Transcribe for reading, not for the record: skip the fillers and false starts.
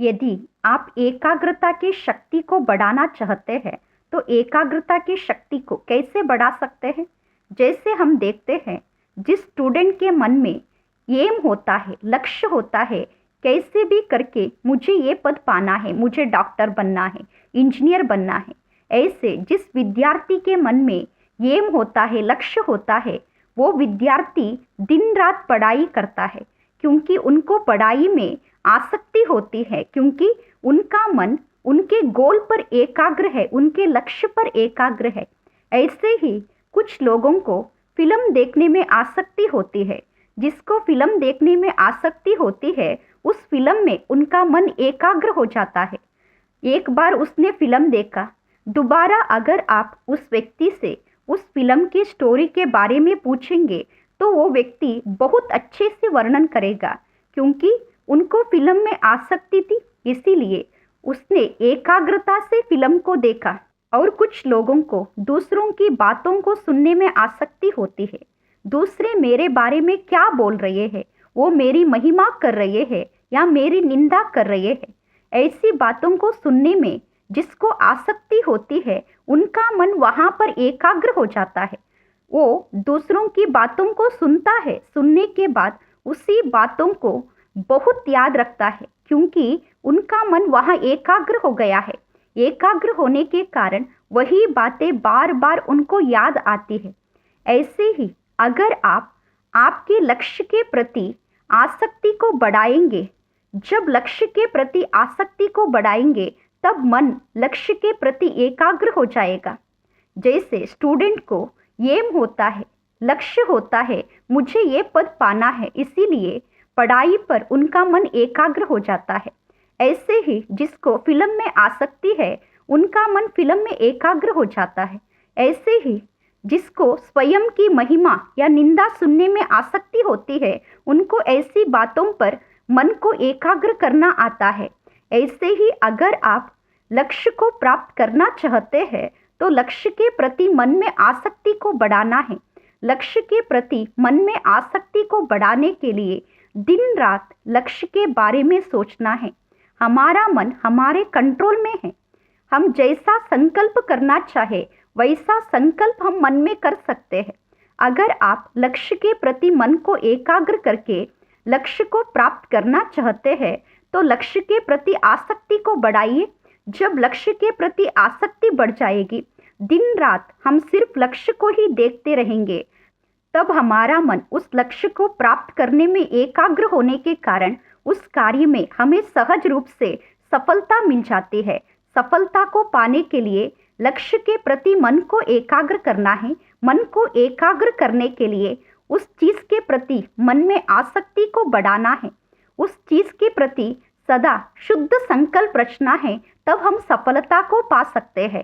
यदि आप एकाग्रता की शक्ति को बढ़ाना चाहते हैं तो एकाग्रता की शक्ति को कैसे बढ़ा सकते हैं? जैसे हम देखते हैं, जिस स्टूडेंट के मन में एम होता है, लक्ष्य होता है, कैसे भी करके मुझे ये पद पाना है, मुझे डॉक्टर बनना है, इंजीनियर बनना है, ऐसे जिस विद्यार्थी के मन में एम होता है, लक्ष्य होता है, वो विद्यार्थी दिन रात पढ़ाई करता है, क्योंकि उनको पढ़ाई में आसक्ति होती है, क्योंकि उनका मन उनके गोल पर एकाग्र है, उनके लक्ष्य पर एकाग्र है। ऐसे ही कुछ लोगों को फिल्म देखने में आसक्ति होती है। जिसको फिल्म देखने में आसक्ति होती है, उस फिल्म में उनका मन एकाग्र हो जाता है। एक बार उसने फिल्म देखा, दोबारा अगर आप उस व्यक्ति से उस फिल्म की स्टोरी के बारे में पूछेंगे तो वो व्यक्ति बहुत अच्छे से वर्णन करेगा, क्योंकि उनको फिल्म में आसक्ति थी, इसीलिए उसने एकाग्रता से फिल्म को देखा। और कुछ लोगों को दूसरों की बातों को सुनने में आसक्ति होती है। दूसरे मेरे बारे में क्या बोल रहे हैं, वो मेरी महिमा कर रहे हैं या मेरी निंदा कर रहे हैं, ऐसी बातों को सुनने में जिसको आसक्ति होती है, उनका मन वहाँ पर एकाग्र हो जाता है। वो दूसरों की बातों को सुनता है, सुनने के बाद उसी बातों को बहुत याद रखता है, क्योंकि उनका मन वहाँ एकाग्र हो गया है। एकाग्र होने के कारण वही बातें बार बार उनको याद आती है। ऐसे ही अगर आप आपके लक्ष्य के प्रति आसक्ति को बढ़ाएंगे, जब लक्ष्य के प्रति आसक्ति को बढ़ाएंगे तब मन लक्ष्य के प्रति एकाग्र हो जाएगा। जैसे स्टूडेंट को एम होता है, लक्ष्य होता है, मुझे ये पद पाना है, इसीलिए पढ़ाई पर उनका मन एकाग्र हो जाता है। ऐसे ही जिसको फिल्म में आसक्ति है, उनका मन फिल्म में एकाग्र हो जाता है। ऐसे ही जिसको स्वयं की महिमा या निंदा सुनने में आसक्ति होती है, उनको ऐसी बातों पर मन को एकाग्र करना आता है। ऐसे ही अगर आप लक्ष्य को प्राप्त करना चाहते हैं तो लक्ष्य के प्रति मन में आसक्ति को बढ़ाना है। लक्ष्य के प्रति मन में आसक्ति को बढ़ाने के लिए दिन रात लक्ष्य के बारे में सोचना है। हमारा मन हमारे कंट्रोल में है। हम जैसा संकल्प करना चाहे वैसा संकल्प हम मन में कर सकते हैं। अगर आप लक्ष्य के प्रति मन को एकाग्र करके लक्ष्य को प्राप्त करना चाहते हैं तो लक्ष्य के प्रति आसक्ति को बढ़ाइए। जब लक्ष्य के प्रति आसक्ति बढ़ जाएगी, दिन रात हम सिर्फ लक्ष्य को ही देखते रहेंगे, तब हमारा मन उस लक्ष्य को प्राप्त करने में एकाग्र होने के कारण उस कार्य में हमें सहज रूप से सफलता मिल जाती है। सफलता को पाने के लिए लक्ष्य के प्रति मन को एकाग्र करना है। मन को एकाग्र करने के लिए उस चीज के प्रति मन में आसक्ति को बढ़ाना है। उस चीज के प्रति सदा शुद्ध संकल्प रचना है, तब हम सफलता को पा सकते हैं।